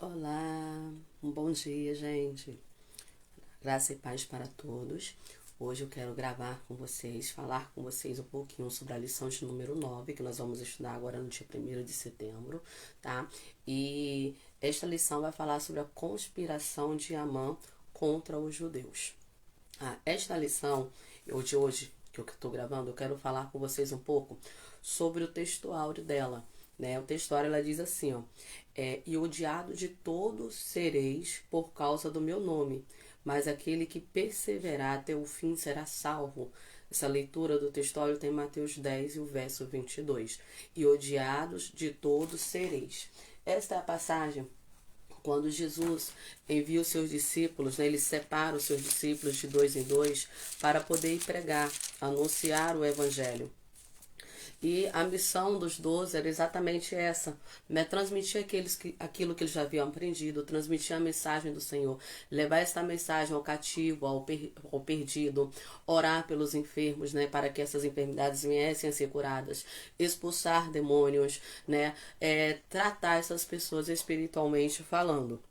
Olá, um bom dia, gente. Graça e paz para todos. Hoje eu quero gravar com vocês, falar com vocês um pouquinho sobre a lição de número 9 que nós vamos estudar agora no dia 1º de setembro, tá? E esta lição vai falar sobre a conspiração de Amã contra os judeus. Esta lição, de hoje, que eu estou gravando, eu quero falar com vocês um pouco sobre o texto áureo dela. Né? O texto áureo, ela diz assim, ó, e odiado de todos sereis por causa do meu nome, mas aquele que perseverar até o fim será salvo. Essa leitura do texto áureo tem Mateus 10 e o verso 22. E odiados de todos sereis. Esta é a passagem quando Jesus envia os seus discípulos, né, ele separa os seus discípulos de dois em dois para poder ir pregar, anunciar o evangelho. E a missão dos 12 era exatamente essa, né? Transmitir aquilo que eles já haviam aprendido, transmitir a mensagem do Senhor, levar esta mensagem ao cativo, ao perdido, orar pelos enfermos, né? Para que essas enfermidades viessem a ser curadas, expulsar demônios, né? Tratar essas pessoas espiritualmente falando.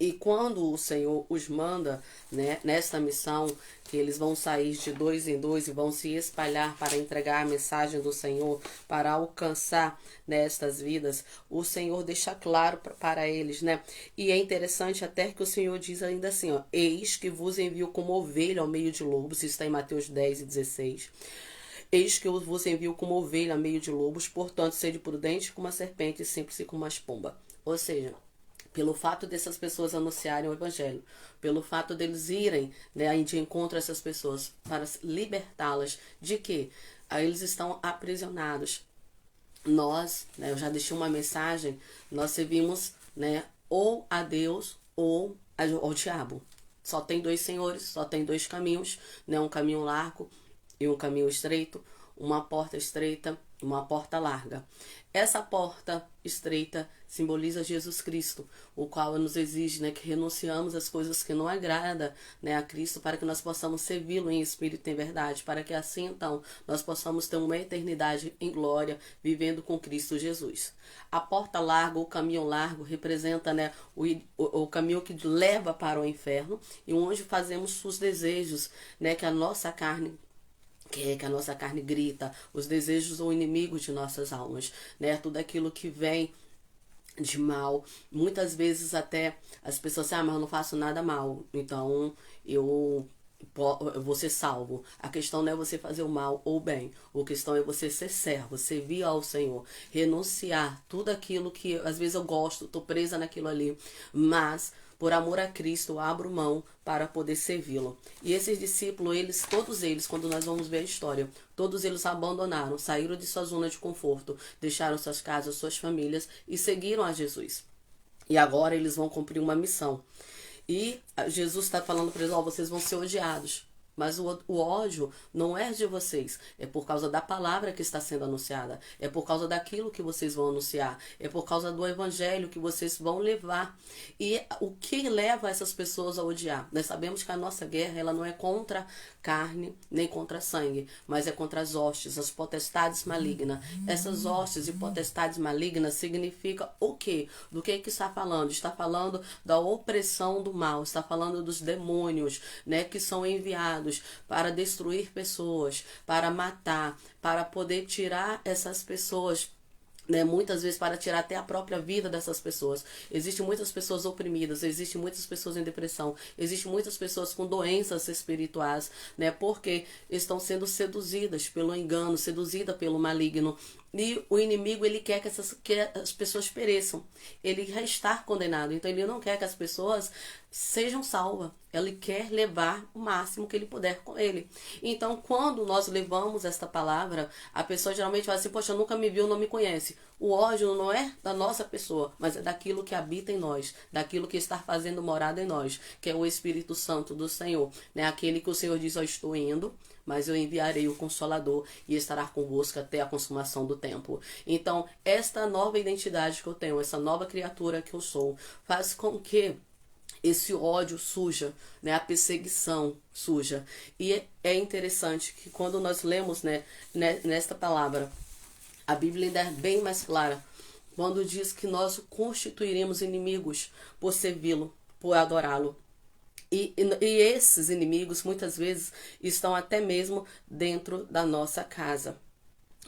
E quando o Senhor os manda, né, nesta missão, que eles vão sair de dois em dois e vão se espalhar para entregar a mensagem do Senhor, para alcançar nestas vidas, o Senhor deixa claro para eles, né? E é interessante até que o Senhor diz ainda assim, ó, eis que vos envio como ovelha ao meio de lobos, isso está em Mateus 10 e 16. Eis que eu vos envio como ovelha ao meio de lobos, portanto, sede prudente como a serpente e simples como as pombas. Ou seja, pelo fato dessas pessoas anunciarem o evangelho, pelo fato deles irem, né, de encontro a essas pessoas para libertá-las de que eles estão aprisionados. Nós, né, eu já deixei uma mensagem, nós servimos, né, ou a Deus ou ao diabo. Só tem dois senhores, só tem dois caminhos, né, um caminho largo e um caminho estreito, uma porta estreita, uma porta larga. Essa porta estreita simboliza Jesus Cristo, o qual nos exige, né, que renunciamos às coisas que não agrada, né, a Cristo, para que nós possamos servi-lo em espírito e em verdade, para que assim então nós possamos ter uma eternidade em glória, vivendo com Cristo Jesus. A porta larga, o caminho largo, representa, né, o caminho que leva para o inferno e onde fazemos os desejos, né, que a nossa carne que a nossa carne grita, os desejos ou inimigos de nossas almas, né? Tudo aquilo que vem de mal. Muitas vezes até as pessoas dizem, mas eu não faço nada mal, então eu vou ser salvo. A questão não é você fazer o mal ou o bem. A questão é você ser servo, servir ao Senhor, renunciar tudo aquilo que às vezes eu gosto, estou presa naquilo ali, mas por amor a Cristo, eu abro mão para poder servi-lo. E esses discípulos, todos eles, quando nós vamos ver a história, todos eles abandonaram, saíram de sua zona de conforto, deixaram suas casas, suas famílias e seguiram a Jesus. E agora eles vão cumprir uma missão. E Jesus está falando para eles, vocês vão ser odiados. Mas o ódio não é de vocês. É por causa da palavra que está sendo anunciada. É por causa daquilo que vocês vão anunciar. É por causa do evangelho que vocês vão levar. E o que leva essas pessoas a odiar? Nós sabemos que a nossa guerra ela não é contra carne nem contra sangue, mas é contra as hostes, as potestades malignas. Essas hostes e potestades malignas significa o quê? Do que está falando? Está falando da opressão do mal. Está falando dos demônios, né, que são enviados para destruir pessoas, para matar, para poder tirar essas pessoas, né, muitas vezes para tirar até a própria vida dessas pessoas. Existem muitas pessoas oprimidas, existem muitas pessoas em depressão, existem muitas pessoas com doenças espirituais, né, porque estão sendo seduzidas pelo engano, seduzidas pelo maligno. E o inimigo, ele quer que as pessoas pereçam. Ele já está condenado. Então, ele não quer que as pessoas sejam salvas. Ele quer levar o máximo que ele puder com ele. Então, quando nós levamos esta palavra, a pessoa geralmente fala assim, poxa, nunca me viu, não me conhece. O ódio não é da nossa pessoa, mas é daquilo que habita em nós, daquilo que está fazendo morada em nós, que é o Espírito Santo do Senhor, né? Aquele que o Senhor diz, estou indo, mas eu enviarei o Consolador e estará convosco até a consumação do tempo. Então, esta nova identidade que eu tenho, essa nova criatura que eu sou, faz com que esse ódio suja, né, a perseguição suja. E é interessante que quando nós lemos, né, nesta palavra, a Bíblia ainda é bem mais clara, quando diz que nós o constituiremos inimigos por servi-lo, por adorá-lo. E esses inimigos muitas vezes estão até mesmo dentro da nossa casa.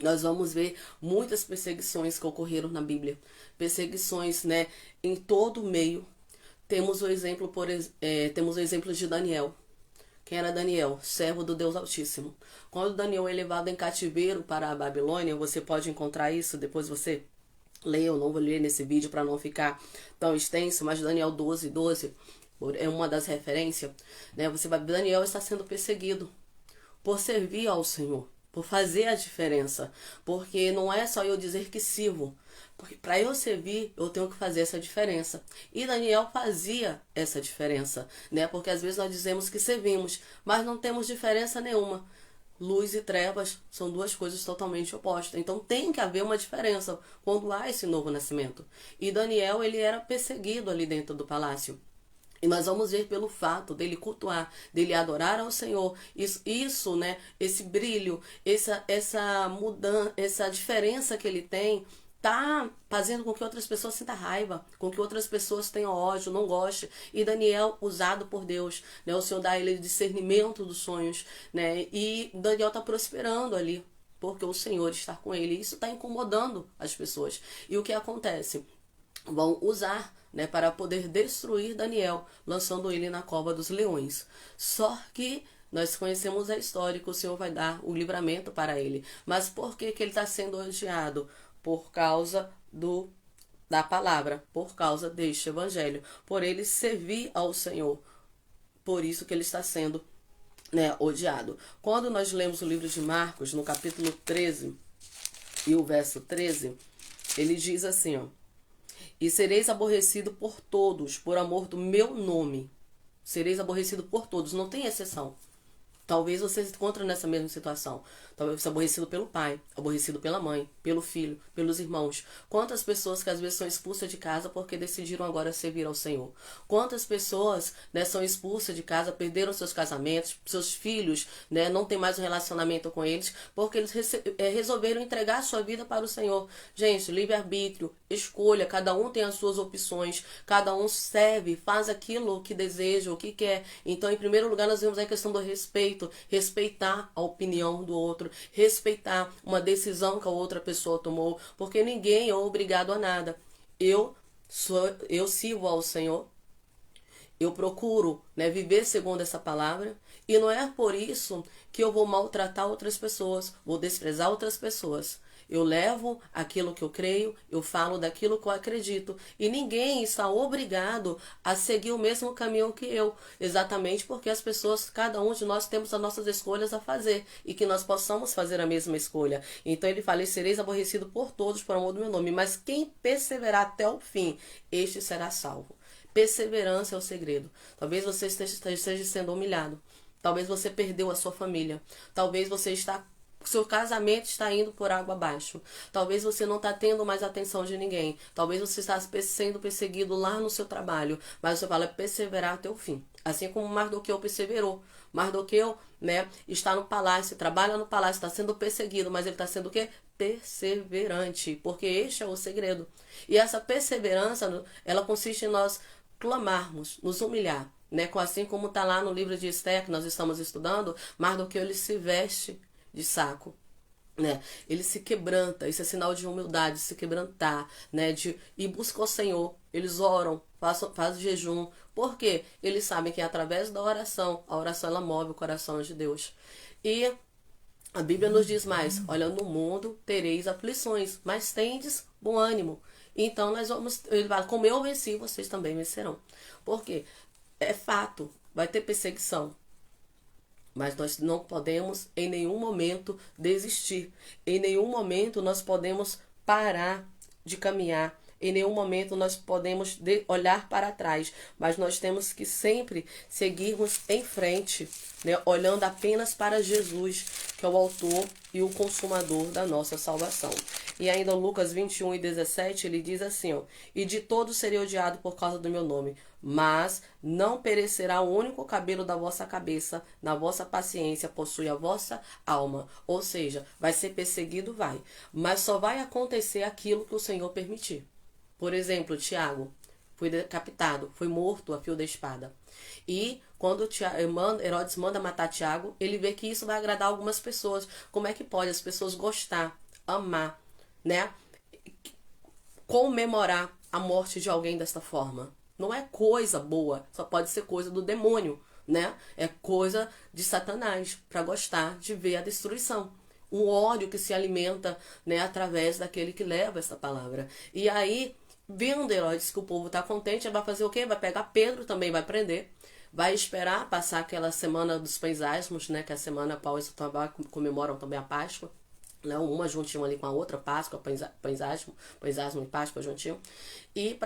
Nós vamos ver muitas perseguições que ocorreram na Bíblia. Perseguições, né, em todo o meio. Temos o exemplo, temos o exemplo de Daniel. Quem era Daniel? Servo do Deus Altíssimo. Quando Daniel é levado em cativeiro para a Babilônia, você pode encontrar isso, depois você lê, eu não vou ler nesse vídeo para não ficar tão extenso, mas Daniel 12:12 é uma das referências, né? Você vai ver, Daniel está sendo perseguido por servir ao Senhor, por fazer a diferença, porque não é só eu dizer que sirvo, porque para eu servir eu tenho que fazer essa diferença. E Daniel fazia essa diferença, né? Porque às vezes nós dizemos que servimos, mas não temos diferença nenhuma. Luz e trevas são duas coisas totalmente opostas. Então tem que haver uma diferença quando há esse novo nascimento. E Daniel, ele era perseguido ali dentro do palácio. E nós vamos ver pelo fato dele cultuar, dele adorar ao Senhor, isso, né, esse brilho, essa mudança, essa diferença que ele tem, tá fazendo com que outras pessoas sintam raiva, com que outras pessoas tenham ódio, não gostem. E Daniel, usado por Deus, né, o Senhor dá a ele discernimento dos sonhos, né, e Daniel está prosperando ali, porque o Senhor está com ele. E isso está incomodando as pessoas. E o que acontece? Vão usar, né, para poder destruir Daniel, lançando ele na cova dos leões. Só que nós conhecemos a história que o Senhor vai dar o livramento para ele. Mas por que ele está sendo odiado? Por causa da palavra, por causa deste evangelho, por ele servir ao Senhor. Por isso que ele está sendo, né, odiado. Quando nós lemos o livro de Marcos, no capítulo 13 e o verso 13, ele diz assim, ó: e sereis aborrecido por todos, por amor do meu nome. Sereis aborrecido por todos, não tem exceção. Talvez você se encontre nessa mesma situação. Talvez você aborrecido pelo pai, aborrecido pela mãe, pelo filho, pelos irmãos. Quantas pessoas que às vezes são expulsas de casa porque decidiram agora servir ao Senhor. Quantas pessoas, né, são expulsas de casa, perderam seus casamentos, seus filhos, né, não tem mais um relacionamento com eles, porque eles resolveram entregar a sua vida para o Senhor. Gente, livre-arbítrio, escolha, cada um tem as suas opções, cada um serve, faz aquilo que deseja, o que quer. Então, em primeiro lugar, nós vemos a questão do respeito, respeitar a opinião do outro, respeitar uma decisão que a outra pessoa tomou, porque ninguém é obrigado a nada. Eu sirvo ao Senhor, eu procuro, né, viver segundo essa palavra, e não é por isso que eu vou maltratar outras pessoas, vou desprezar outras pessoas. Eu levo aquilo que eu creio, eu falo daquilo que eu acredito. E ninguém está obrigado a seguir o mesmo caminho que eu. Exatamente porque as pessoas, cada um de nós temos as nossas escolhas a fazer. E que nós possamos fazer a mesma escolha. Então ele fala, e sereis aborrecido por todos por amor do meu nome. Mas quem perseverar até o fim, este será salvo. Perseverança é o segredo. Talvez você esteja sendo humilhado. Talvez você perdeu a sua família. Talvez você seu casamento está indo por água abaixo. Talvez você não está tendo mais atenção de ninguém. Talvez você está sendo perseguido lá no seu trabalho. Mas você fala, perseverar até o fim. Assim como Mardoqueu perseverou. Mardoqueu, né, está no palácio, trabalha no palácio, está sendo perseguido. Mas ele está sendo o quê? Perseverante. Porque este é o segredo. E essa perseverança, ela consiste em nós clamarmos, nos humilhar. Né? Assim como está lá no livro de Esther, que nós estamos estudando, Mardoqueu, ele se veste de saco, né? Ele se quebranta, isso é sinal de humildade, se quebrantar, né? E busca o Senhor. Eles oram, fazem jejum. Por quê? Eles sabem que através da oração, a oração ela move o coração de Deus. E a Bíblia nos diz mais, olha, no mundo tereis aflições, mas tendes bom ânimo. Então ele fala, como eu venci, vocês também vencerão. Por quê? É fato, vai ter perseguição. Mas nós não podemos em nenhum momento desistir. Em nenhum momento nós podemos parar de caminhar em nenhum momento nós podemos olhar para trás, mas nós temos que sempre seguirmos em frente, né? Olhando apenas para Jesus, que é o autor e o consumador da nossa salvação. E ainda Lucas 21:17, ele diz assim, ó: e de todos serei odiado por causa do meu nome, mas não perecerá o único cabelo da vossa cabeça, na vossa paciência possui a vossa alma. Ou seja, vai ser perseguido, vai, mas só vai acontecer aquilo que o Senhor permitir. Por exemplo, Tiago foi decapitado, foi morto a fio da espada. E quando Herodes manda matar Tiago, ele vê que isso vai agradar algumas pessoas. Como é que pode as pessoas gostar, amar, né? Comemorar a morte de alguém desta forma? Não é coisa boa, só pode ser coisa do demônio, né? É coisa de Satanás, para gostar de ver a destruição. Um ódio que se alimenta, né, através daquele que leva essa palavra. E aí, vendo Herodes que o povo está contente, vai fazer o quê? Vai pegar Pedro, também vai prender. Vai esperar passar aquela semana dos pães asmos, né? Que é a semana após eles comemoram também a Páscoa. Não, uma juntinho ali com a outra, Páscoa, pães asmo e Páscoa juntinho. E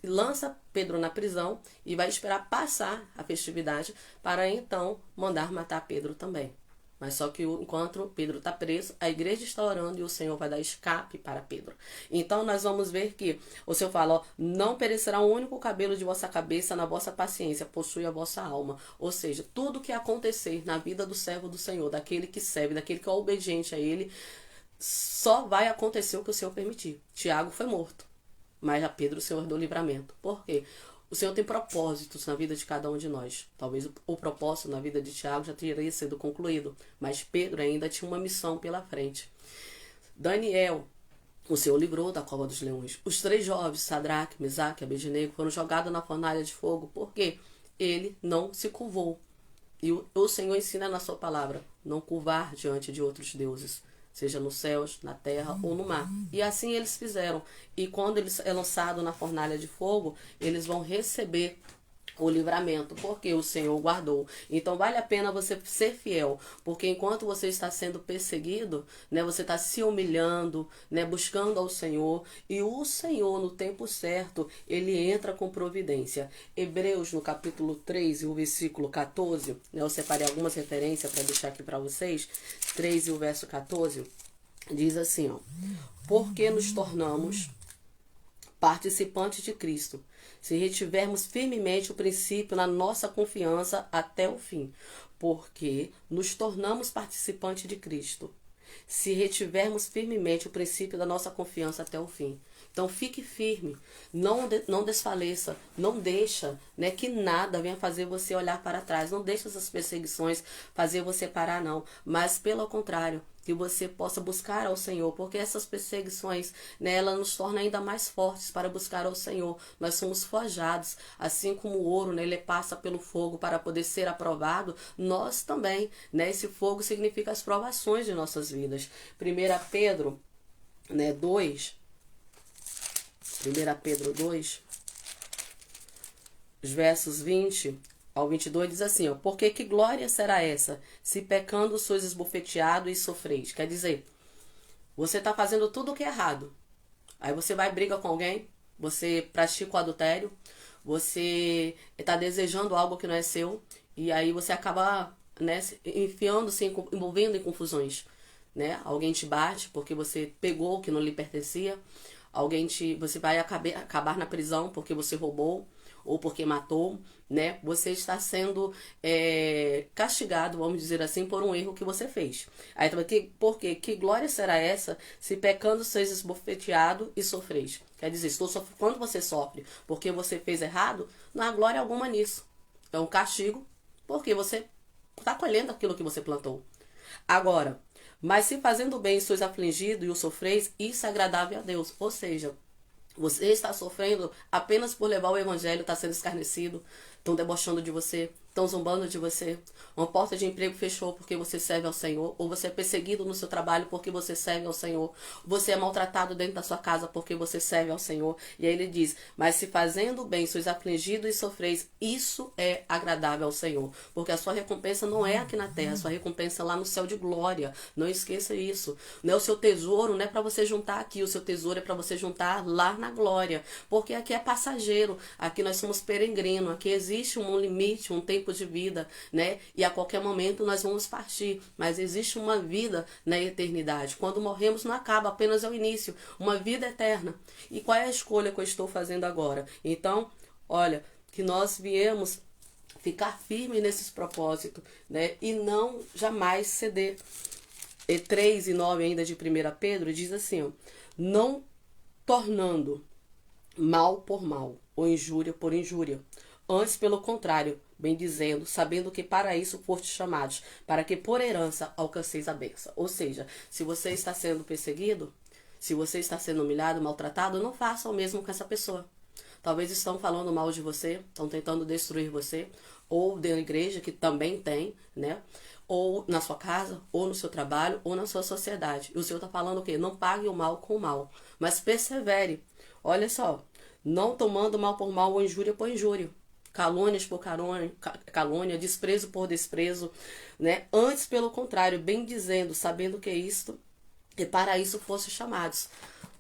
lança Pedro na prisão e vai esperar passar a festividade para então mandar matar Pedro também. Mas só que enquanto Pedro está preso, a igreja está orando e o Senhor vai dar escape para Pedro. Então nós vamos ver que o Senhor fala, ó, não perecerá um único cabelo de vossa cabeça, na vossa paciência possui a vossa alma. Ou seja, tudo que acontecer na vida do servo do Senhor, daquele que serve, daquele que é obediente a ele, só vai acontecer o que o Senhor permitir. Tiago foi morto, mas a Pedro o Senhor deu livramento. Por quê? O Senhor tem propósitos na vida de cada um de nós. Talvez o propósito na vida de Tiago já teria sido concluído, mas Pedro ainda tinha uma missão pela frente. Daniel, o Senhor livrou da cova dos leões. Os 3 jovens, Sadraque, Mesaque e Abednego, foram jogados na fornalha de fogo, porque ele não se curvou. E o Senhor ensina na sua palavra, não curvar diante de outros deuses, seja nos céus, na terra ou no mar. E assim eles fizeram. E quando eles é lançado na fornalha de fogo, eles vão receber o livramento, porque o Senhor guardou. Então vale a pena você ser fiel, porque enquanto você está sendo perseguido, né, você está se humilhando, né, buscando ao Senhor, e o Senhor no tempo certo, ele entra com providência. Hebreus no capítulo 3 e o versículo 14, né, eu separei algumas referências para deixar aqui para vocês, 3 e o verso 14, diz assim, ó: porque nos tornamos participantes de Cristo, se retivermos firmemente o princípio na nossa confiança até o fim. Porque nos tornamos participantes de Cristo, se retivermos firmemente o princípio da nossa confiança até o fim. Então fique firme, não desfaleça, não deixa, né, que nada venha fazer você olhar para trás, não deixa essas perseguições fazer você parar, não, mas pelo contrário, que você possa buscar ao Senhor, porque essas perseguições, né, ela nos torna ainda mais fortes para buscar ao Senhor. Nós somos forjados, assim como o ouro, né, ele passa pelo fogo para poder ser aprovado, nós também, né, esse fogo significa as provações de nossas vidas. 1 Pedro, né, 2, 1 Pedro 2, os versos 20 ao 22 diz assim, ó: porque que glória será essa, se pecando sois esbofeteado e sofreis? Quer dizer, você está fazendo tudo o que é errado. Aí você vai e briga com alguém, você pratica o adultério, você está desejando algo que não é seu, e aí você acaba, né, enfiando-se, envolvendo em confusões. Né? Alguém te bate porque você pegou o que não lhe pertencia. Você vai acabar na prisão porque você roubou ou porque matou, né? Você está sendo castigado, vamos dizer assim, por um erro que você fez. Aí, porque que glória será essa, se pecando sois esbofeteado e sofreis? Quer dizer, quando você sofre porque você fez errado, não há glória alguma nisso. É um castigo porque você está colhendo aquilo que você plantou. Agora, mas se fazendo bem sois afligido e o sofreis, isso é agradável a Deus. Ou seja, você está sofrendo apenas por levar o evangelho, está sendo escarnecido, estão debochando de você, Estão zombando de você. Uma porta de emprego fechou porque você serve ao Senhor. Ou você é perseguido no seu trabalho porque você serve ao Senhor. Você é maltratado dentro da sua casa porque você serve ao Senhor. E aí ele diz, mas se fazendo bem sois afligidos e sofreis, isso é agradável ao Senhor. Porque a sua recompensa não é aqui na terra, a sua recompensa é lá no céu de glória. Não esqueça isso. Não é o seu tesouro, não é para você juntar aqui. O seu tesouro é para você juntar lá na glória. Porque aqui é passageiro. Aqui nós somos peregrino. Aqui existe um limite, um tempo de vida, né? E a qualquer momento nós vamos partir, mas existe uma vida na eternidade. Quando morremos não acaba, apenas é o início, uma vida eterna. E qual é a escolha que eu estou fazendo agora? Então, olha, que nós viemos ficar firme nesses propósitos, né? E não jamais ceder. E 3:9 ainda de 1 Pedro diz assim, ó, não tornando mal por mal, ou injúria por injúria. Antes, pelo contrário, bem dizendo, sabendo que para isso fostes chamados, para que por herança alcanceis a bênção. Ou seja, se você está sendo perseguido, se você está sendo humilhado, maltratado, não faça o mesmo com essa pessoa. Talvez estão falando mal de você, estão tentando destruir você, ou da igreja, que também tem, né? Ou na sua casa, ou no seu trabalho, ou na sua sociedade. E o Senhor está falando o quê? Não pague o mal com o mal, mas persevere. Olha só, não tomando mal por mal ou injúria por injúria. Calúnias por calúnia, desprezo por desprezo, né? Antes, pelo contrário, bem dizendo, sabendo que é isto, e para isso fossem chamados.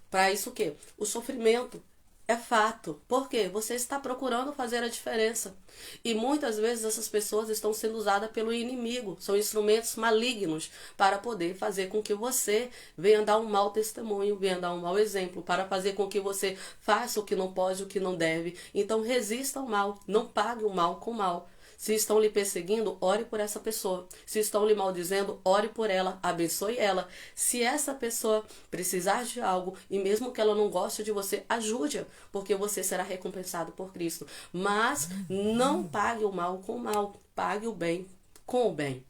Para isso o quê? O sofrimento é fato. Por quê? Você está procurando fazer a diferença. E muitas vezes essas pessoas estão sendo usadas pelo inimigo. São instrumentos malignos para poder fazer com que você venha dar um mau testemunho, venha dar um mau exemplo, para fazer com que você faça o que não pode, o que não deve. Então resista ao mal. Não pague o mal com o mal. Se estão lhe perseguindo, ore por essa pessoa. Se estão lhe maldizendo, ore por ela, abençoe ela. Se essa pessoa precisar de algo, e mesmo que ela não goste de você, ajude-a, porque você será recompensado por Cristo. Mas não pague o mal com o mal, pague o bem com o bem.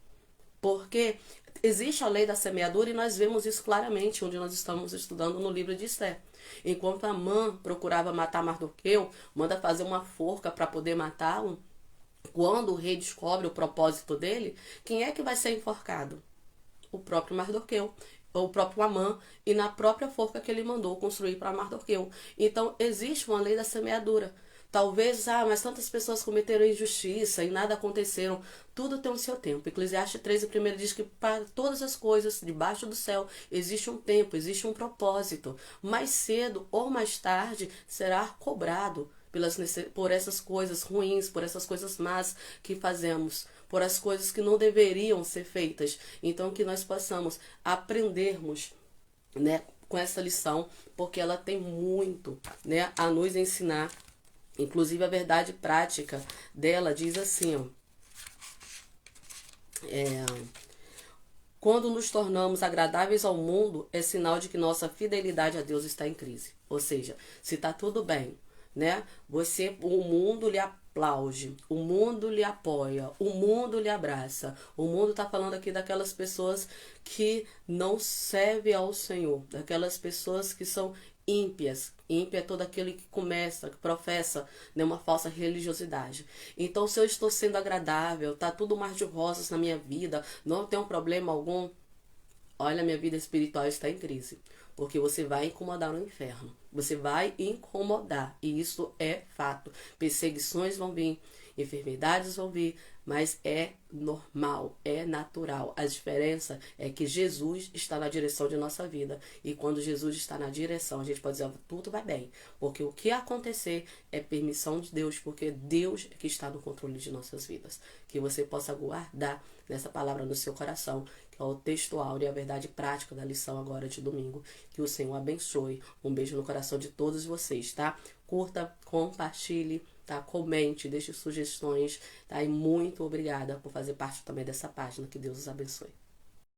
Porque existe a lei da semeadura e nós vemos isso claramente, onde nós estamos estudando no livro de Esther. Enquanto Amã procurava matar Mardoqueu, manda fazer uma forca para poder matá-lo. Quando o rei descobre o propósito dele, quem é que vai ser enforcado? O próprio Mardoqueu, ou o próprio Amã, e na própria forca que ele mandou construir para Mardoqueu. Então, existe uma lei da semeadura. Talvez, mas tantas pessoas cometeram injustiça e nada aconteceram. Tudo tem o seu tempo. Eclesiastes 13:1 diz que para todas as coisas debaixo do céu existe um tempo, existe um propósito. Mais cedo ou mais tarde será cobrado por essas coisas ruins, por essas coisas más que fazemos, por as coisas que não deveriam ser feitas. Então, que nós possamos aprendermos, né, com essa lição, porque ela tem muito, né, a nos ensinar. Inclusive, a verdade prática dela diz assim, ó, quando nos tornamos agradáveis ao mundo, é sinal de que nossa fidelidade a Deus está em crise. Ou seja, se está tudo bem, né? O mundo lhe aplaude, o mundo lhe apoia, o mundo lhe abraça. O mundo está falando aqui daquelas pessoas que não servem ao Senhor, daquelas pessoas que são ímpias. Ímpio é todo aquele que começa, que professa, né, uma falsa religiosidade. Então, se eu estou sendo agradável, tá tudo mar de rosas na minha vida, não tem um problema algum, olha, minha vida espiritual está em crise. Porque você vai incomodar no inferno. Você vai incomodar. E isso é fato. Perseguições vão vir, enfermidades vão vir, mas é normal, é natural. A diferença é que Jesus está na direção de nossa vida. E quando Jesus está na direção, a gente pode dizer, tudo vai bem. Porque o que acontecer é permissão de Deus, porque Deus é que está no controle de nossas vidas. Que você possa guardar nessa palavra no seu coração, que é o texto áureo e a verdade prática da lição agora de domingo. Que o Senhor abençoe. Um beijo no coração de todos vocês, tá? Curta, compartilhe, tá? Comente, deixe sugestões, tá? E muito obrigada por fazer parte também dessa página. Que Deus os abençoe.